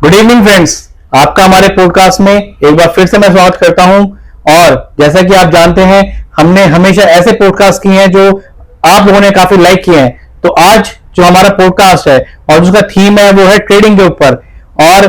Good evening friends, आपका हमारे podcast में एक बार फिर से मैं स्वागत करता हूं। और जैसा कि आप जानते हैं, हमने हमेशा ऐसे पॉडकास्ट किए हैं जो आप लोगों ने काफी लाइक किए हैं। तो आज जो हमारा पॉडकास्ट है और उसका थीम है वो है ट्रेडिंग के ऊपर। और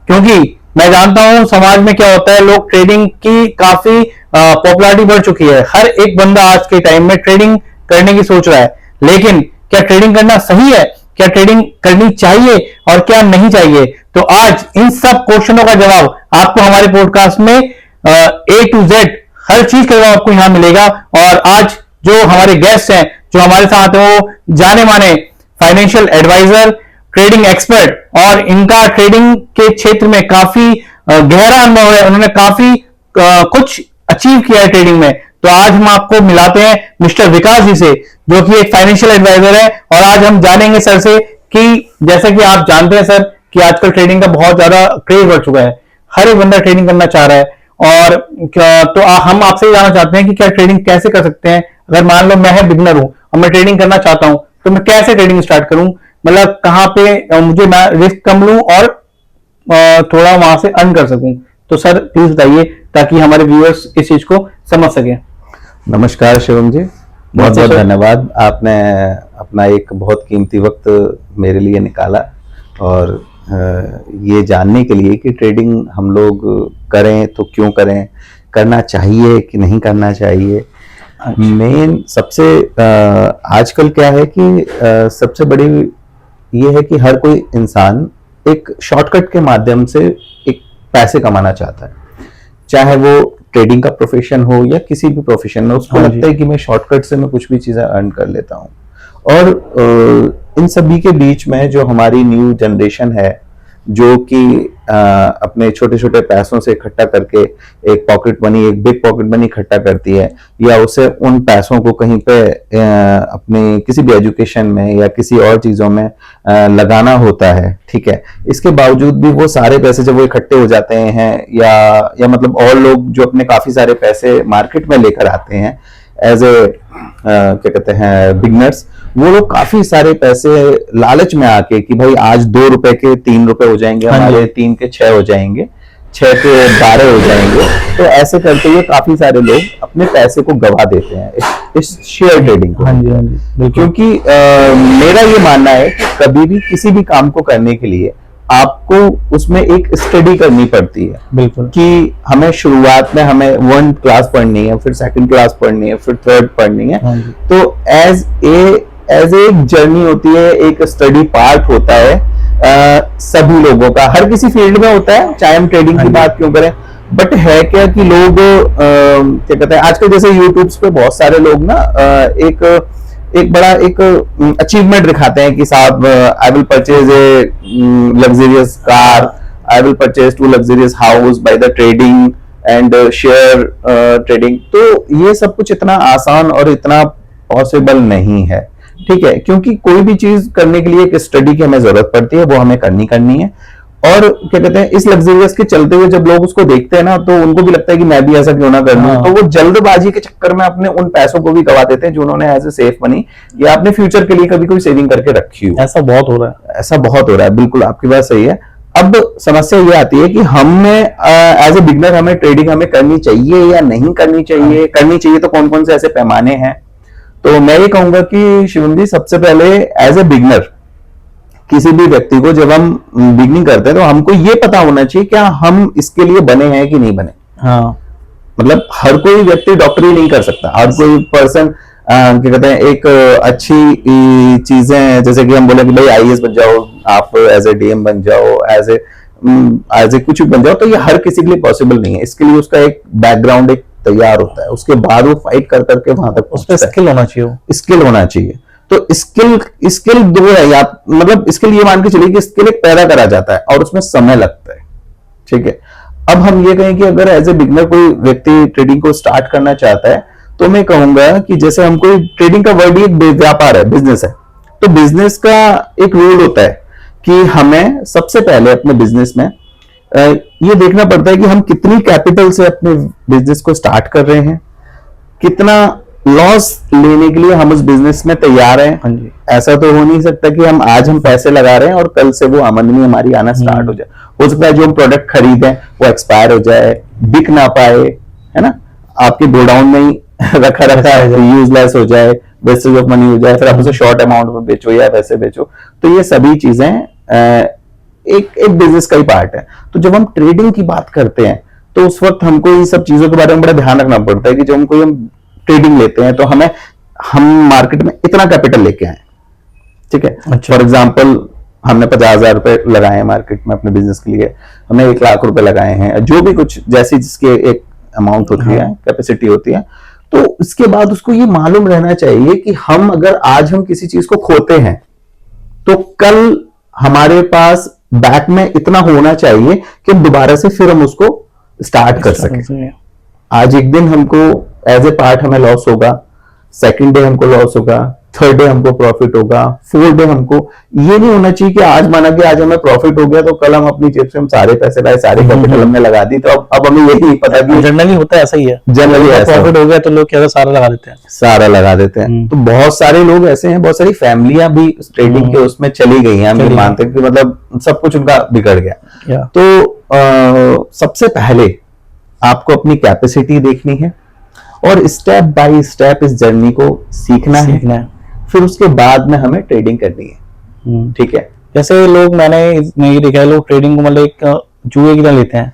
क्योंकि मैं जानता हूं समाज में क्या होता है, लोग ट्रेडिंग की काफी पॉपुलैरिटी बढ़ चुकी है। हर एक बंदा आज के टाइम में ट्रेडिंग करने की सोच रहा है, लेकिन क्या ट्रेडिंग करना सही है, क्या ट्रेडिंग करनी चाहिए और क्या नहीं चाहिए? तो आज इन सब क्वेश्चनों का जवाब आपको हमारे पॉडकास्ट में ए टू जेड हर चीज का जवाब आपको यहां मिलेगा। और आज जो हमारे गेस्ट हैं, जो हमारे साथ हैं, वो जाने माने फाइनेंशियल एडवाइजर, ट्रेडिंग एक्सपर्ट, और इनका ट्रेडिंग के क्षेत्र में काफी गहरा अनुभव है। उन्होंने काफी कुछ अचीव किया है ट्रेडिंग में। तो आज हम आपको मिलाते हैं मिस्टर विकास जी से, जो कि एक फाइनेंशियल एडवाइजर है। और आज हम जानेंगे सर से कि जैसा कि आप जानते हैं सर कि आजकल ट्रेडिंग का बहुत ज्यादा क्रेज बढ़ चुका है, हर एक बंदा ट्रेडिंग करना चाह रहा है। और तो हम आपसे जानना चाहते हैं कि क्या ट्रेडिंग कैसे कर सकते हैं। अगर मान लो मैं बिगनर हूं और मैं ट्रेडिंग करना चाहता हूं, तो मैं कैसे ट्रेडिंग स्टार्ट करूं? मतलब कहां पे मुझे मैं रिस्क कम लूं और थोड़ा वहां से अर्न कर सकूं। तो सर प्लीज बताइए, ताकि हमारे व्यूअर्स इस चीज को समझ सकें। नमस्कार शिवम जी, बहुत बहुत धन्यवाद। आपने अपना एक बहुत कीमती वक्त मेरे लिए निकाला और ये जानने के लिए कि ट्रेडिंग हम लोग करें तो क्यों करें, करना चाहिए कि नहीं करना चाहिए। मेन सबसे आजकल क्या है कि सबसे बड़ी ये है कि हर कोई इंसान एक शॉर्टकट के माध्यम से एक पैसे कमाना चाहता है, चाहे वो ट्रेडिंग का प्रोफेशन हो या किसी भी प्रोफेशन में। उसको लगता है कि मैं शॉर्टकट से मैं कुछ भी चीजें अर्न कर लेता हूँ। और इन सभी के बीच में जो हमारी न्यू जनरेशन है, जो कि अपने छोटे छोटे पैसों से इकट्ठा करके एक पॉकेट मनी, एक बिग पॉकेट मनी इकट्ठा करती है, या उसे उन पैसों को कहीं पे अपने किसी भी एजुकेशन में या किसी और चीजों में लगाना होता है। ठीक है, इसके बावजूद भी वो सारे पैसे जब वो इकट्ठे हो जाते हैं, या मतलब और लोग जो अपने काफी सारे पैसे मार्केट में लेकर आते हैं एज ए क्या कहते हैं बिगनर्स, वो लोग काफी सारे पैसे लालच में आके कि भाई आज 2 रुपए के 3 रुपए हो जाएंगे, हमारे 3 के 6 हो जाएंगे, 6 के 12 हो जाएंगे। तो ऐसे करते हुए काफी सारे लोग अपने पैसे को गवा देते हैं इस शेयर ट्रेडिंग को। हाँ जी, क्योंकि मेरा ये मानना है कि कभी भी किसी भी काम को करने के लिए आपको उसमें एक स्टडी करनी पड़ती है। बिल्कुल, कि हमें शुरुआत में हमें 1 क्लास पढ़नी है, फिर 2nd क्लास पढ़नी है, फिर 3rd पढ़नी है। तो एज एक जर्नी होती है, एक स्टडी पार्ट होता है सभी लोगों का, हर किसी फील्ड में होता है, चाहे हम ट्रेडिंग की बात क्यों करें। बट है क्या कि लोग क्या कहते हैं, आजकल जैसे यूट्यूब पे बहुत सारे लोग ना एक बड़ा एक अचीवमेंट दिखाते हैं कि साहब I will purchase a luxurious car, I will purchase 2 luxurious house by the trading and share trading. तो ये सब कुछ इतना आसान और इतना पॉसिबल नहीं है। ठीक है, क्योंकि कोई भी चीज करने के लिए एक स्टडी की हमें जरूरत पड़ती है, वो हमें करनी है। और क्या कहते हैं, इस लग्जरियस के चलते हुए जब लोग उसको देखते हैं ना, तो उनको भी लगता है कि मैं भी ऐसा क्यों ना कर लूं। तो वो जल्दबाजी के चक्कर में अपने उन पैसों को भी गवा देते हैं जो उन्होंने एज ए सेफ मनी या अपने फ्यूचर के लिए कभी कोई सेविंग करके रखी हो। ऐसा बहुत हो रहा है, ऐसा बहुत हो रहा है, बिल्कुल आपकी बात सही है। अब समस्या ये आती है कि हमें एज ए बिगनर हमें ट्रेडिंग हमें करनी चाहिए या नहीं करनी चाहिए। करनी चाहिए तो कौन कौन से ऐसे पैमाने हैं? तो मैं ये कहूंगा कि शिवम जी, सबसे पहले एज ए बिगनर किसी भी व्यक्ति को जब हम बिगनिंग करते हैं तो हमको ये पता होना चाहिए क्या हम इसके लिए बने हैं कि नहीं बने। हाँ, मतलब हर कोई व्यक्ति डॉक्टरी नहीं कर सकता, हर कोई पर्सन क्या कहते हैं एक अच्छी चीजें, जैसे कि हम बोले कि भाई आईएएस बन जाओ, आप एज ए डीएम बन जाओ, एज ए कुछ भी बन जाओ, तो ये हर किसी के लिए पॉसिबल नहीं है। इसके लिए उसका एक बैकग्राउंड एक तैयार होता है, उसके बाद वो फाइट कर करके वहां तक उस पर स्किल होना चाहिए, स्किल होना चाहिए। तो स्किल 2 है, या मतलब स्किल ये मान के चलिए कि स्किल एक पैदा करा जाता है और उसमें समय लगता है। ठीक है, अब हम ये कहें कि अगर एज ए बिगनर कोई व्यक्ति ट्रेडिंग को स्टार्ट करना चाहता है, तो मैं कहूंगा कि जैसे हम कोई ट्रेडिंग का वर्ड, एक व्यापार है, बिजनेस है, तो बिजनेस का एक रूल होता है कि हमें सबसे पहले अपने बिजनेस में ये देखना पड़ता है कि हम कितनी कैपिटल से अपने बिजनेस को स्टार्ट कर रहे हैं, कितना लॉस लेने के लिए हम उस बिजनेस में तैयार हैं। हाँ जी। ऐसा तो हो नहीं सकता कि हम आज हम पैसे लगा रहे हैं और कल से वो आमदनी हमारी आना स्टार्ट हो जाए। हो सकता है जो हम प्रोडक्ट खरीदें वो एक्सपायर हो जाए, बिक ना पाए, है ना, आपके गोडाउन में ही रखा यूजलेस हो जाए, वेस्टेज ऑफ मनी हो जाए, फिर आप उसे शॉर्ट अमाउंट में बेचो या वैसे बेचो। तो ये सभी चीजें एक बिजनेस का ही पार्ट है। तो जब हम ट्रेडिंग की बात करते हैं तो उस वक्त हमको इन सब चीजों के बारे में बड़ा ध्यान रखना पड़ता है कि जब हम ट्रेडिंग लेते हैं तो हम मार्केट में इतना कैपिटल लेके आए, ठीक है। अच्छा। फॉर एग्जाम्पल हमने 50,000 रुपए लगाए हैं मार्केट में अपने बिजनेस के लिए, हमने 1 लाख रुपए लगाए हैं, जो भी कुछ जैसी जिसके एक अमाउंट होती है, कैपेसिटी होती है। तो इसके बाद उसको ये मालूम रहना चाहिए कि अगर आज हम किसी चीज को खोते हैं तो कल हमारे पास बैक में इतना होना चाहिए कि दोबारा से फिर हम उसको स्टार्ट कर सकें। आज एक दिन हमको एज ए पार्ट हमें लॉस होगा, सेकंड डे हमको लॉस होगा, थर्ड डे हमको प्रॉफिट होगा, फोर्थ डे हमको, ये नहीं होना चाहिए कि आज माना कि आज हमें प्रॉफिट हो गया तो कल हम अपनी जेब से हम सारे पैसे लाए, सारे कैपिटल हमने लगा दी, तो अब हमें यही नहीं पता कि जनरली होता है ऐसा ही है। जनरली ऐसा प्रॉफिट हो गया तो लोग क्या सारा लगा देते हैं, सारा लगा देते हैं। तो बहुत सारे लोग ऐसे हैं, बहुत सारी फैमिलियां भी ट्रेडिंग के उसमें चली गई हैं, हम ये मानते हैं कि मतलब सब कुछ उनका बिगड़ गया। तो सबसे पहले आपको अपनी कैपेसिटी देखनी है और स्टेप बाय स्टेप इस जर्नी को सीखना है, फिर उसके बाद में हमें ट्रेडिंग करनी है, ठीक है। जैसे लोग, मैंने ये देखा है, लोग ट्रेडिंग को मतलब एक जुए की तरह लेते हैं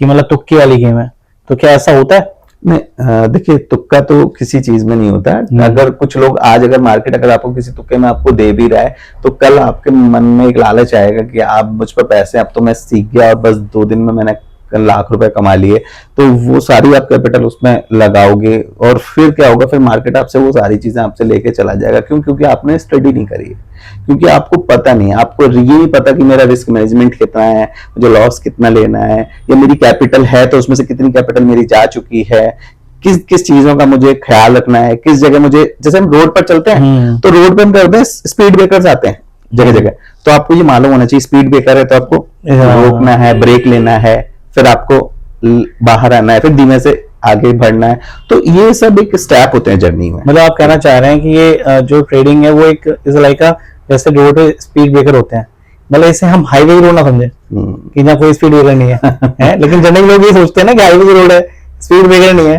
कि मतलब तुक्के वाली गेम है, तो क्या ऐसा होता है? नहीं, देखिए तुक्का तो किसी चीज में नहीं होता है। अगर कुछ लोग आज अगर मार्केट अगर आपको किसी तुक्के में आपको दे भी रहा है तो कल आपके मन में एक लालच आएगा कि आप मुझ पर पैसे, अब तो मैं सीख गया और बस 2 दिन में मैंने लाख रुपए कमा लिए, तो वो सारी आप कैपिटल उसमें लगाओगे और फिर क्या होगा, फिर मार्केट आपसे वो सारी चीजें आपसे लेके चला जाएगा। क्यों? क्योंकि आपने स्टडी नहीं करी है, क्योंकि आपको पता नहीं, आपको ये नहीं पता कि मेरा रिस्क मैनेजमेंट कितना है, मुझे लॉस कितना लेना है, या मेरी कैपिटल है तो उसमें से कितनी कैपिटल मेरी जा चुकी है, किस किस चीजों का मुझे ख्याल रखना है, किस जगह मुझे, जैसे हम रोड पर चलते हैं तो रोड पर हम करते हैं स्पीड ब्रेकर्स आते हैं जगह जगह, तो आपको ये मालूम होना चाहिए स्पीड ब्रेकर है तो आपको रोकना है, ब्रेक लेना है, फिर आपको बाहर आना है, फिर धीमे से आगे बढ़ना है। तो ये सब एक स्टेप होते हैं जर्नी में। मतलब आप कहना चाह रहे हैं कि ये जो ट्रेडिंग है वो एक इज लाइक जैसे रोड पे स्पीड ब्रेकर होते हैं, मतलब इसे हम हाईवे रोड ना समझे कि ना कोई स्पीड ब्रेकर नहीं है, लेकिन जनरली लोग ये सोचते हैं ना कि हाईवे रोड है, स्पीड ब्रेकर नहीं है,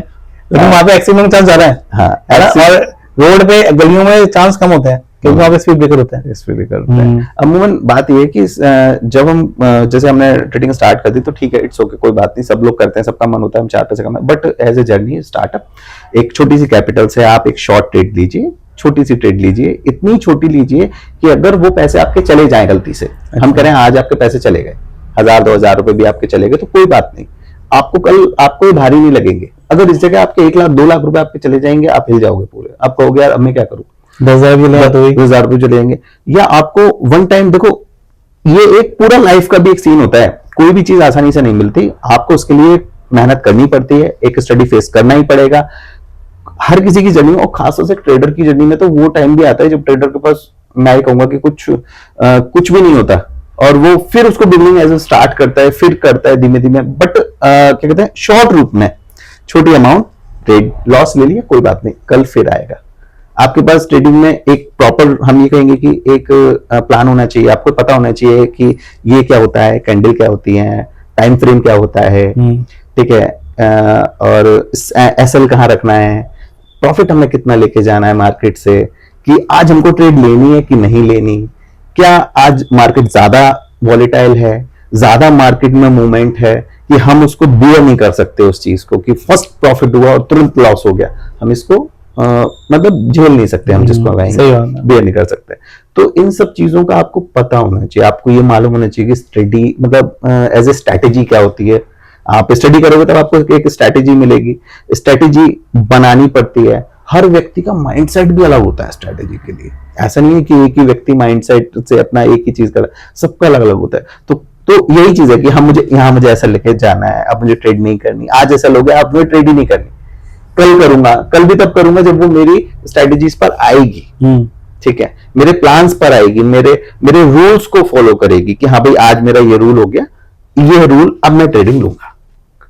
लेकिन वहां पे एक्सीडेंट चांस ज्यादा है ना, और रोड पे गलियों में चांस कम होते हैं क्योंकि वहां पे स्पीड ब्रेकर होता है। स्पीड ब्रेकर होता है। अमूमन बात ये है कि जब हम जैसे हमने ट्रेडिंग स्टार्ट कर दी तो ठीक है, इट्स ओके, कोई बात नहीं, सब लोग करते हैं, सबका मन होता है हम 4 पैसे कमाएं, but as a journey startup एक छोटी सी कैपिटल से आप एक शॉर्ट ट्रेड लीजिए, छोटी सी ट्रेड लीजिए, इतनी छोटी लीजिए कि अगर वो पैसे आपके चले जाएं गलती से, हम कह रहे हैं आज आपके पैसे चले गए, 1000-2000 रुपए भी आपके चले गए तो कोई बात नहीं, आपको कल आपको भारी नहीं लगेंगे। अगर इस जगह आपके 1 लाख 2 लाख रुपए आपके चले जाएंगे, आप हिल जाओगे पूरे, आप कहोगे यार अब मैं क्या करूं, 10,000 10,000 रुपए चले जाएंगे। या आपको वन टाइम, देखो ये एक पूरा लाइफ का भी एक सीन होता है, कोई भी चीज आसानी से नहीं मिलती, आपको उसके लिए मेहनत करनी पड़ती है, एक स्टडी फेस करना ही पड़ेगा हर किसी की जर्नी में, और खासतौर से ट्रेडर की जर्नी में तो वो टाइम भी आता है जब ट्रेडर के पास, मैं कहूंगा कि कुछ भी नहीं होता और वो फिर उसको बिगनिंग एज स्टार्ट करता है, फिर करता है धीमे धीमे, बट क्या कहते हैं, शॉर्ट रूप में छोटी अमाउंट ट्रेड लॉस ले लिया, कोई बात नहीं, कल फिर आएगा। आपके पास ट्रेडिंग में एक प्रॉपर, हम ये कहेंगे कि एक प्लान होना चाहिए, आपको पता होना चाहिए कि ये क्या होता है, कैंडल क्या होती है, टाइम फ्रेम क्या होता है, ठीक है, और एसएल कहाँ रखना है, प्रॉफिट हमें कितना लेके जाना है मार्केट से, कि आज हमको ट्रेड लेनी है कि नहीं लेनी, क्या आज मार्केट ज्यादा वॉलेटाइल है, ज्यादा मार्केट में मूवमेंट है कि हम उसको बियर नहीं कर सकते उस चीज को, कि फर्स्ट प्रॉफिट हुआ और तुरंत लॉस हो गया, हम इसको मतलब झेल नहीं सकते, हम जिसको बियर नहीं कर सकते। तो इन सब चीजों का आपको पता होना चाहिए, आपको ये मालूम होना चाहिए कि स्टडी मतलब एज ए स्ट्रैटेजी क्या होती है। आप स्टडी करोगे तब आपको एक स्ट्रैटेजी मिलेगी, स्ट्रैटेजी बनानी पड़ती है। हर व्यक्ति का माइंडसेट भी अलग होता है स्ट्रैटेजी के लिए, ऐसा नहीं है कि एक ही व्यक्ति माइंडसेट से अपना एक ही चीज कर, सबका अलग अलग होता है। तो यही चीज है कि हम मुझे ऐसा लेके जाना है, अब मुझे ट्रेड नहीं करनी, आज ऐसा लोग अब मुझे ट्रेड ही नहीं करनी, कल करूंगा, कल भी तब करूंगा जब वो मेरी स्ट्रैटेजीज पर आएगी, ठीक है, मेरे प्लान्स पर आएगी, मेरे रूल्स को फॉलो करेगी कि हाँ भाई आज मेरा ये रूल हो गया, ये रूल अब मैं ट्रेडिंग लूंगा।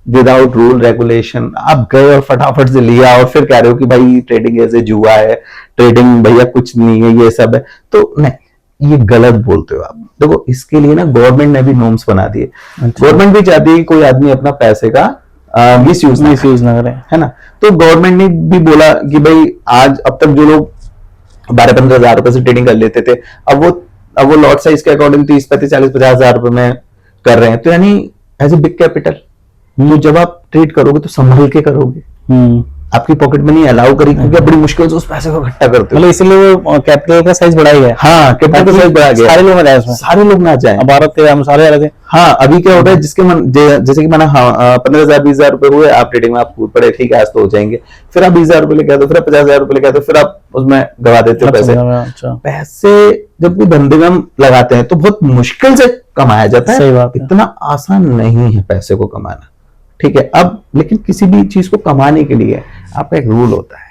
विदाउट रूल रेगुलेशन आप गए और फटाफट से लिया और फिर कह रहे हो कि भाई ट्रेडिंग ऐसे जुआ है, ट्रेडिंग भैया कुछ नहीं है, ये सब है, तो नहीं, ये गलत बोलते हो आप। देखो इसके लिए ना गवर्नमेंट ने भी नॉर्म्स बना दिए। गवर्नमेंट भी चाहती है कि कोई आदमी अपना पैसे का मिसयूज ना करे, है ना। तो गवर्नमेंट ने भी बोला कि भाई आज अब तक जो लोग 12-15 हजार रुपए से ट्रेडिंग कर लेते थे, अब वो लॉट साइज के अकॉर्डिंग 30-35-40-50 हजार रुपए में कर रहे हैं। तो यानी एज ए बिग कैपिटल, तो जब आप ट्रेड करोगे तो संभल के करोगे, आपकी पॉकेट मनी अलाउ करेगी, क्योंकि आप बड़ी मुश्किल से उस पैसे को इकट्ठा करते हो। मतलब इसलिए वो कैपिटल का साइज बढ़ा गया। हाँ, कैपिटल का साइज बढ़ा गया, सारे लोग ना उसमें, सारे लोग ना जाए। भारत थे, हम सारे आ रहे थे। हाँ, अभी क्या होता है, जिसके मन जैसे कि मैंने 15,000-20,000 रुपए हुए, आप ट्रेडिंग में आप कूद पड़े, ठीक है आज तो हो जाएंगे, फिर आप 20,000 रुपए लेके आते हो, फिर आप 50,000 रुपए लेके आते हो, फिर आप उसमें गवा देते हो पैसे। पैसे जब कोई धंधे में हम लगाते हैं तो बहुत मुश्किल से कमाया जाता है। सही बात है। इतना आसान नहीं है पैसे को कमाना, ठीक है। अब लेकिन किसी भी चीज को कमाने के लिए आपका एक रूल होता है।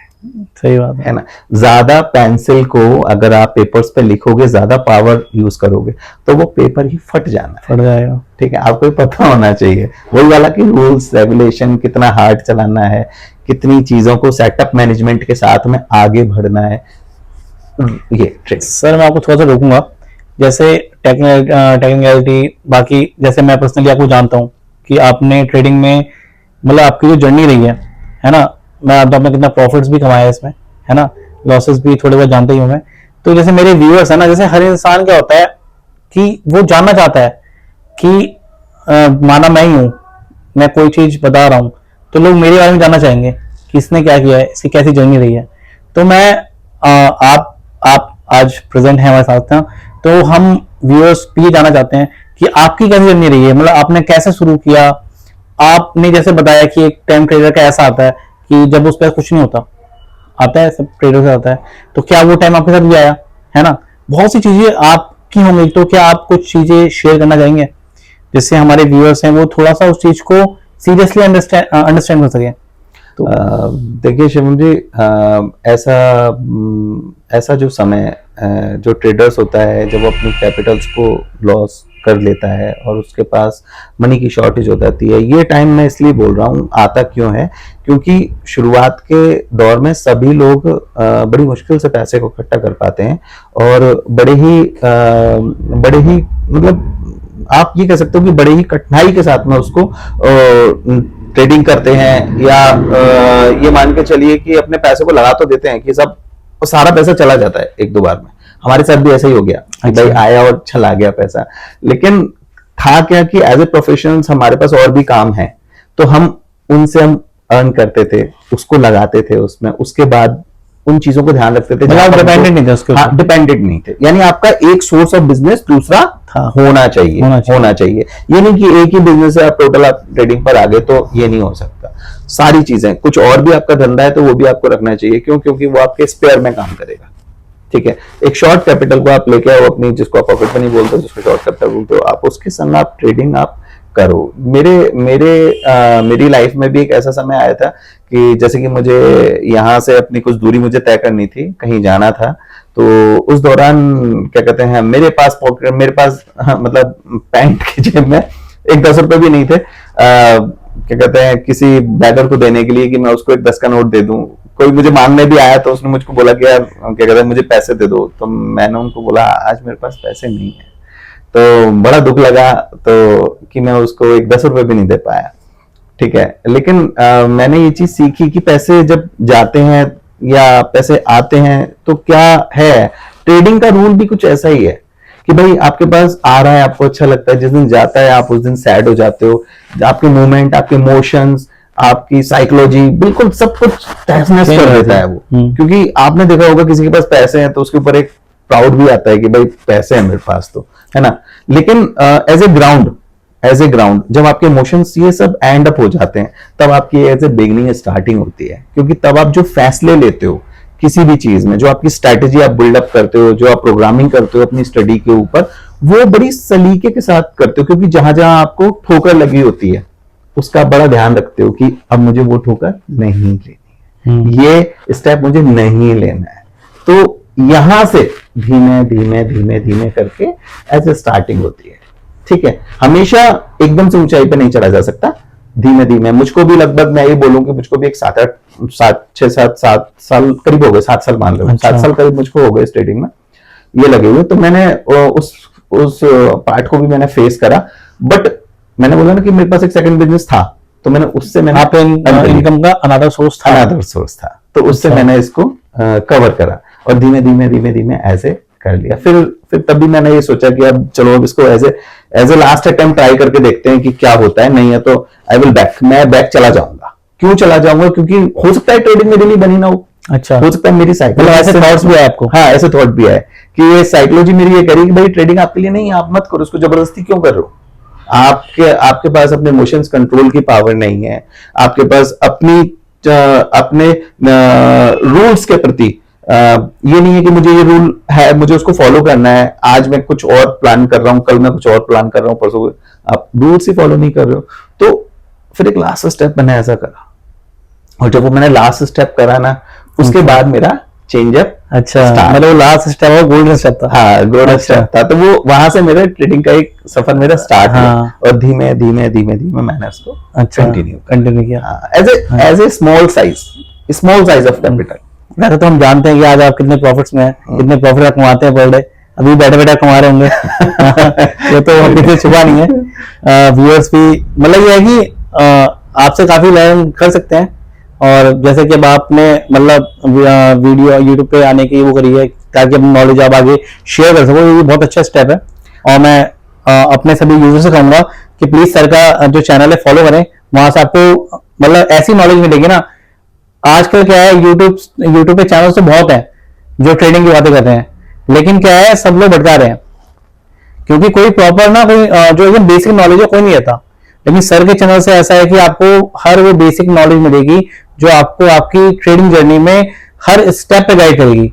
सही बात है ना। ज्यादा पेंसिल को अगर आप पेपर्स पे लिखोगे, ज्यादा पावर यूज करोगे, तो वो पेपर ही फट जाना है, फट जाएगा, ठीक है। आपको पता होना चाहिए वही वाला कि रूल्स रेगुलेशन कितना हार्ड चलाना है, कितनी चीजों को सेटअप मैनेजमेंट के साथ में आगे बढ़ना है, ये ट्रिक। सर मैं आपको थोड़ा सा रोकूंगा, जैसे टेक्निकलिटी, बाकी जैसे मैं पर्सनली आपको जानता हूँ कि आपने ट्रेडिंग में मतलब आपकी जो जर्नी रही है ना, मैं तो आपने कितना प्रॉफिट्स भी कमाया है इसमें, है ना, लॉसेस भी थोड़े बहुत जानता ही हूँ मैं। तो जैसे मेरे व्यूअर्स है ना, जैसे हर इंसान क्या होता है कि वो जानना चाहता है कि माना मैं ही हूँ, मैं कोई चीज बता रहा हूँ तो लोग मेरे बारे में जानना चाहेंगे कि इसने क्या किया है, इसकी कैसी जर्नी रही है। तो मैं आप आज प्रेजेंट हैं हमारे साथ ना, तो हम व्यूअर्स भी जानना चाहते हैं कि आपकी कैसी जर्नी रही है, मतलब आपने कैसे शुरू किया। आपने जैसे बताया कि एक टाइम ट्रेडर का ऐसा आता है कि जब उस पर कुछ नहीं होता, आता है, सब ट्रेडर से आता है, तो क्या वो टाइम आपके साथ भी आया है ना। बहुत सी चीजें आपकी होंगी, तो क्या आप कुछ चीजें शेयर करना चाहेंगे जिससे हमारे व्यूअर्स हैं वो थोड़ा सा उस चीज को सीरियसली अंडरस्टैंड कर सके। तो देखिए शिवम जी, ऐसा जो समय जो ट्रेडर्स होता है, जब वो अपनी कैपिटल्स को लॉस कर लेता है और उसके पास मनी की शॉर्टेज हो जाती है, ये टाइम मैं इसलिए बोल रहा हूँ आता क्यों है, क्योंकि शुरुआत के दौर में सभी लोग बड़ी मुश्किल से पैसे को इकट्ठा कर पाते हैं और बड़े ही मतलब आप ये कह सकते हो कि बड़े ही कठिनाई के साथ में उसको ट्रेडिंग करते हैं, या ये मान के चलिए कि अपने पैसे को लगा तो देते हैं कि सब सारा पैसा चला जाता है एक दो बार में। हमारे साथ भी ऐसा ही हो गया कि भाई आया और चला गया पैसा। लेकिन था क्या कि एज ए प्रोफेशनल्स हमारे पास और भी काम है, तो हम अर्न करते थे, उसको लगाते थे उसमें, उसके बाद उन चीजों को ध्यान रखते थे। डिपेंडेंट नहीं थे उसके ऊपर। डिपेंडेंट नहीं थे, यानी आपका एक सोर्स ऑफ बिजनेस दूसरा होना चाहिए। ये नहीं कि एक ही बिजनेस है, आप टोटल आप ट्रेडिंग पर आ गए, तो ये नहीं हो सकता। सारी चीजें, कुछ और भी आपका धंधा है तो वो भी आपको रखना चाहिए। क्यों? क्योंकि वो आपके स्पेयर में काम करेगा, ठीक है। एक शॉर्ट कैपिटल को आप लेके आओ अपनी, जिसको आप पॉकेट मनी बोलते हो, जिसको शॉर्ट कैपिटल बोलते हो, आप उसके संग आप ट्रेडिंग आप करो। मेरी लाइफ में भी एक ऐसा समय आया था कि जैसे कि मुझे यहाँ से अपनी कुछ दूरी मुझे तय करनी थी, कहीं जाना था, तो उस दौरान क्या कहते हैं, मेरे पास मतलब पैंट की जेब में एक 10 रुपए भी नहीं थे, क्या कहते हैं, किसी बैगर को देने के लिए कि मैं उसको एक 10 का नोट दे दूं। कोई मुझे मांगने भी आया तो उसने मुझको बोला कि यार क्या कहते हैं, मुझे पैसे दे दो। तो मैंने उनको बोला आज मेरे पास पैसे नहीं है। तो बड़ा दुख लगा तो कि मैं उसको एक 10 रुपए भी नहीं दे पाया, ठीक है। लेकिन मैंने ये चीज सीखी कि पैसे जब जाते हैं या पैसे आते हैं तो क्या है, ट्रेडिंग का रूल भी कुछ ऐसा ही है कि भाई आपके पास आ रहा है, आपको अच्छा लगता है, जिस दिन जाता है आप उस दिन सैड हो जाते हो। आपके मूवमेंट, आपके इमोशंस, आपकी साइकोलॉजी, बिल्कुल सब कुछ तहस-नहस कर देता है वो। क्योंकि आपने देखा होगा किसी के पास पैसे हैं तो उसके ऊपर एक प्राउड भी आता है कि भाई पैसे हैं मेरे पास, तो है ना। लेकिन एज ए ग्राउंड जब आपके इमोशंस ये सब एंड अप हो जाते हैं, तब आपकी एज ए बिगिनिंग स्टार्टिंग होती है। क्योंकि तब आप जो फैसले लेते हो किसी भी चीज में, जो आपकी स्ट्रैटेजी आप बिल्डअप करते हो, जो आप प्रोग्रामिंग करते हो अपनी स्टडी के ऊपर, वो बड़ी सलीके के साथ करते हो। क्योंकि जहां जहां आपको ठोकर लगी होती है उसका बड़ा ध्यान रखते हो कि अब मुझे वो ठोकर नहीं लेनी है, ये स्टेप मुझे नहीं लेना है। तो यहां से धीमे धीमे धीमे धीमे करके एज ए स्टार्टिंग होती है, ठीक है। हमेशा एकदम से ऊंचाई पे नहीं चढ़ा जा सकता, धीमे धीमे मुझको भी लगभग मैं ये बोलूं कि मुझको भी एक 7 साल करीब हो गए, 7 साल मान लो, अच्छा। 7 साल करीब मुझको हो गए इस ट्रेडिंग में ये लगे हुए। तो मैंने उस पार्ट को भी मैंने फेस करा, बट मैंने बोला ना कि मेरे पास एक सेकंड बिजनेस था, तो मैंने उससे मैंने आप इनकम का अनदर सोर्स था। तो उससे मैंने इसको कवर करा और धीमे धीमे ऐसे कर लिया। फिर तभी मैंने ये सोचा कि अब चलो अब इसको as a last attempt try करके देखते हैं कि क्या होता है, नहीं है तो आई विल बैक, मैं बैक चला जाऊंगा। क्यों चला जाऊंगा? क्योंकि हो सकता है ट्रेडिंग मेरे लिए बनी ना हो, अच्छा, हो सकता है मेरी साइकोलॉजी, ऐसे थॉट्स भी आए आपको? हाँ, ऐसे थॉट भी आए कि ये साइकोलॉजी मेरी ये करी कि भाई ट्रेडिंग आपके लिए नहीं है, आप मत करो, उसको जबरदस्ती क्यों कर रहे हो? आपके पास अपने इमोशंस कंट्रोल की पावर नहीं है, आपके पास अपने रूल्स के प्रति ये नहीं है कि मुझे ये रूल है, मुझे उसको फॉलो करना है, आज मैं कुछ और प्लान कर रहा हूं, कल मैं कुछ और प्लान कर रहा हूं, परसों आप रूल्स ही फॉलो नहीं कर रहे हो। तो फिर एक लास्ट स्टेप मैंने ऐसा करा, और जब वो मैंने लास्ट स्टेप करा ना, उसके बाद मेरा चेंजअप, अच्छा, मतलब लास्ट स्टेप और गोल्डन स्टेप था। हाँ, गोल्डन स्टेप था। तो वो वहां से मेरे ट्रेडिंग का एक सफर मेरा स्टार्ट हुआ, और धीमे धीमे मैंने उसको कंटिन्यू किया as a small size of capital. वैसे तो हम जानते हैं कि आज आप कितने प्रॉफिट्स में हैं, कितने प्रॉफिट आप कमाते हैं पर डे, अभी बैठे बैठे कमा रहे होंगे। ये तो किसी छुपा नहीं है। व्यूअर्स भी मतलब ये है कि आपसे काफी लर्न कर सकते हैं, और जैसे कि अब आपने मतलब वीडियो यूट्यूब पे आने की वो करी है ताकि अपनी नॉलेज आप आगे शेयर कर सको, ये बहुत अच्छा स्टेप है। और मैं अपने सभी यूजर से कहूंगा कि प्लीज सर का जो चैनल है फॉलो करें, वहां से आपको मतलब ऐसी नॉलेज मिलेगी ना। आजकल क्या है, यूट्यूब पे चैनल तो बहुत है जो ट्रेडिंग की बातें कर रहे हैं, लेकिन क्या है सब लोग भटका रहे हैं, क्योंकि कोई प्रॉपर ना कोई जो एकदम बेसिक नॉलेज है कोई नहीं रहता। लेकिन सर के चैनल से ऐसा है कि आपको हर वो बेसिक नॉलेज मिलेगी जो आपको आपकी ट्रेडिंग जर्नी में हर स्टेप पे गाइड करेगी।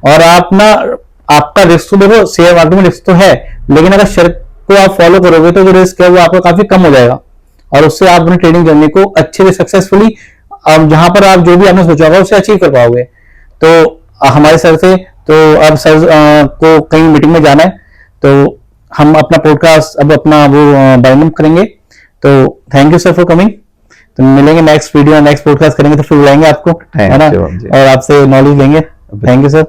और आप ना, आपका रिस्क तो देखो शेयर मार्केट में रिस्क तो है, लेकिन अगर सर को आप फॉलो करोगे तो जो रिस्क है वो आपका काफी कम हो जाएगा, और उससे आप अपनी ट्रेडिंग जर्नी को अच्छे से सक्सेसफुली जहां पर आप जो भी आपने सोचा होगा उसे अचीव कर पाओगे। तो हमारे सर से तो अब सर को कहीं मीटिंग में जाना है, तो हम अपना पॉडकास्ट अब अपना वो बाइंड अप करेंगे। तो thank you sir for coming. तो मिलेंगे नेक्स्ट वीडियो, नेक्स्ट पॉडकास्ट करेंगे तो फिर बुलाएंगे आपको, है ना, और आपसे नॉलेज लेंगे। Thank you sir.